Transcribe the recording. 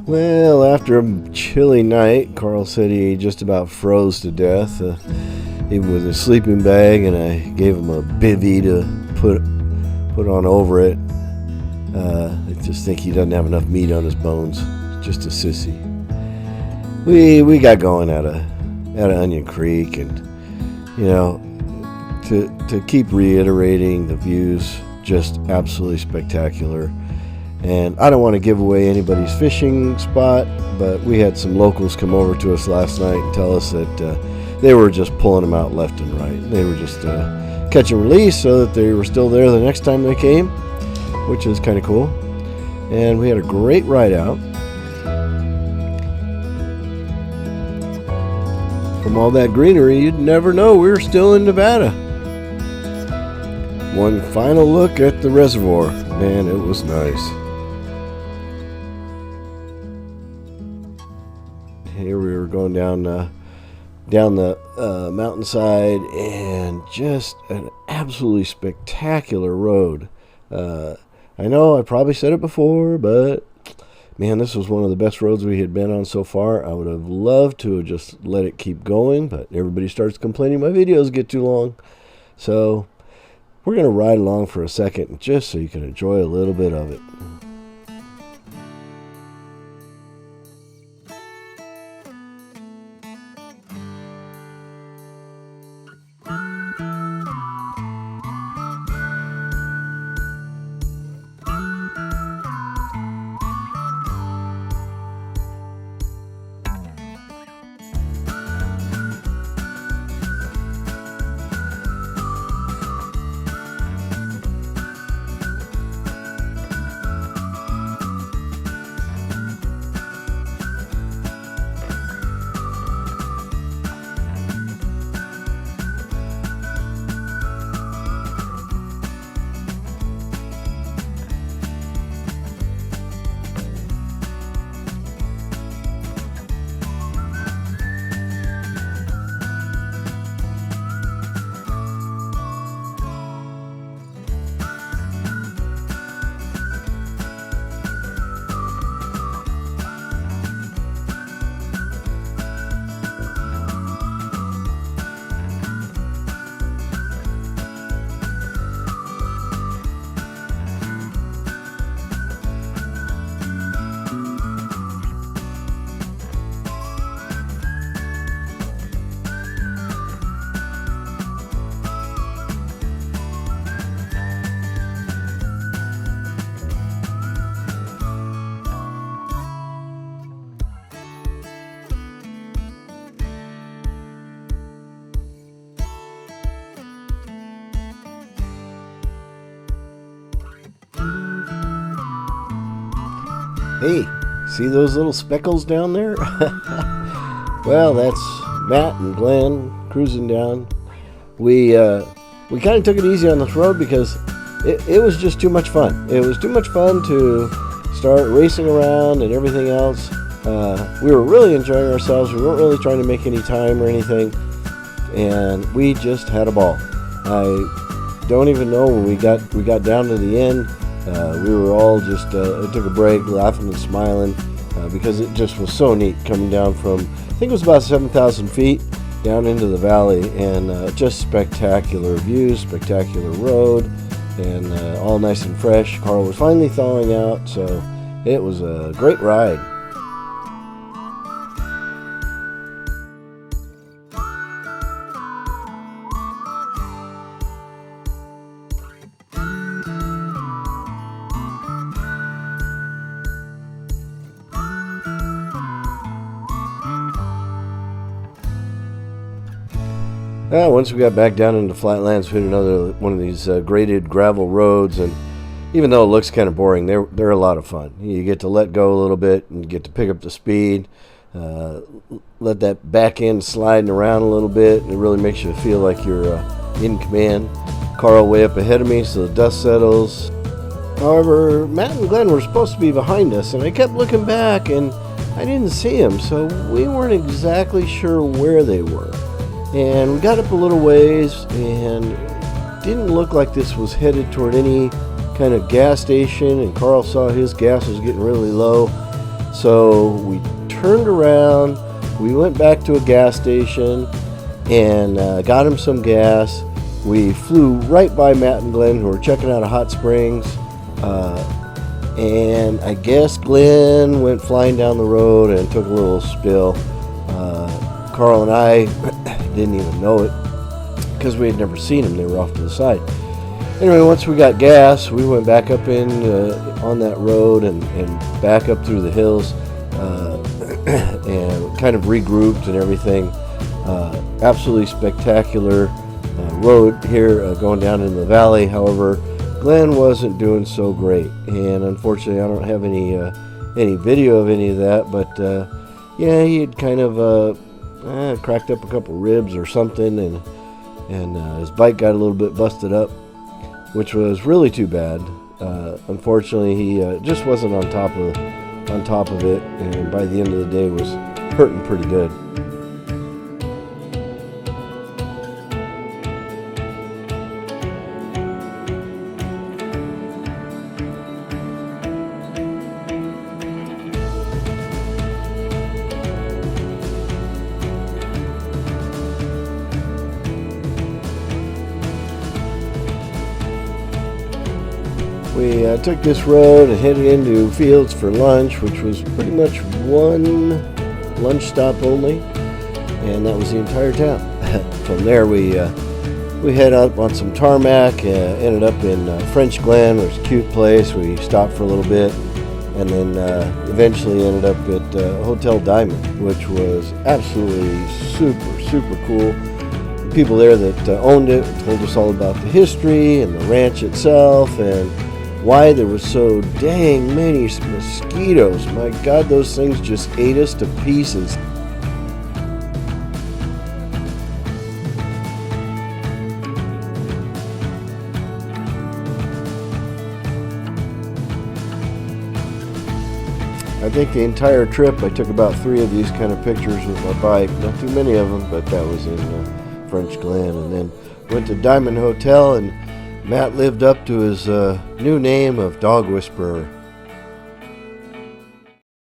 Well, after a chilly night, Carl said he just about froze to death. Even with his sleeping bag, and I gave him a bivvy to put on over it. I just think he doesn't have enough meat on his bones. Just a sissy. We got going out of Onion Creek, and to keep reiterating, the views just absolutely spectacular. And I don't want to give away anybody's fishing spot, but we had some locals come over to us last night and tell us that they were just pulling them out left and right. They were just catch and release so that they were still there the next time they came, which is kind of cool. And we had a great ride out. From all that greenery, you'd never know we were still in Nevada. One final look at the reservoir. Man, it was nice. Here we were going down the mountainside, and just an absolutely spectacular road. I know I probably said it before, but man, this was one of the best roads we had been on so far. I would have loved to have just let it keep going, but everybody starts complaining my videos get too long. So we're going to ride along for a second just so you can enjoy a little bit of it. Hey, see those little speckles down there? Well, that's Matt and Glen cruising down. We kind of took it easy on this road because it was just too much fun. It was too much fun to start racing around and everything else. We were really enjoying ourselves. We weren't really trying to make any time or anything, and we just had a ball. I don't even know when we got down to the end. We were all just took a break, laughing and smiling, because it just was so neat coming down from, I think it was about 7,000 feet down into the valley, and just spectacular views, spectacular road, and all nice and fresh. Carl was finally thawing out, so it was a great ride. Once we got back down into flatlands, we hit another one of these graded gravel roads, and even though it looks kind of boring, they're a lot of fun. You get to let go a little bit and get to pick up the speed, let that back end sliding around a little bit, and it really makes you feel like you're in command. Carl way up ahead of me, so the dust settles. However, Matt and Glen were supposed to be behind us, and I kept looking back, and I didn't see them, so we weren't exactly sure where they were. And we got up a little ways, and it didn't look like this was headed toward any kind of gas station, and Carl saw his gas was getting really low. So we turned around, we went back to a gas station and got him some gas. We flew right by Matt and Glen, who were checking out a hot springs. And I guess Glen went flying down the road and took a little spill. Carl and I didn't even know it because we had never seen them. They were off to the side. Anyway, once we got gas, we went back up in on that road and back up through the hills and kind of regrouped and everything. Absolutely spectacular road here going down in the valley. However, Glen wasn't doing so great, and unfortunately I don't have any video of any of that, but yeah, he had kind of cracked up a couple ribs or something, and his bike got a little bit busted up, which was really too bad. Unfortunately, he just wasn't on top of it, and by the end of the day was hurting pretty good. We took this road and headed into fields for lunch, which was pretty much one lunch stop only, and that was the entire town. From there, we head up on some tarmac, ended up in French Glen, which was a cute place. We stopped for a little bit, and then eventually ended up at Hotel Diamond, which was absolutely super cool. The people there that owned it told us all about the history and the ranch itself, and why there was so dang many mosquitoes. My God, those things just ate us to pieces. I think the entire trip I took about 3 of these kind of pictures with my bike. Not too many of them, but that was in French Glen. And then went to Diamond Hotel, and Matt lived up to his new name of Dog Whisperer.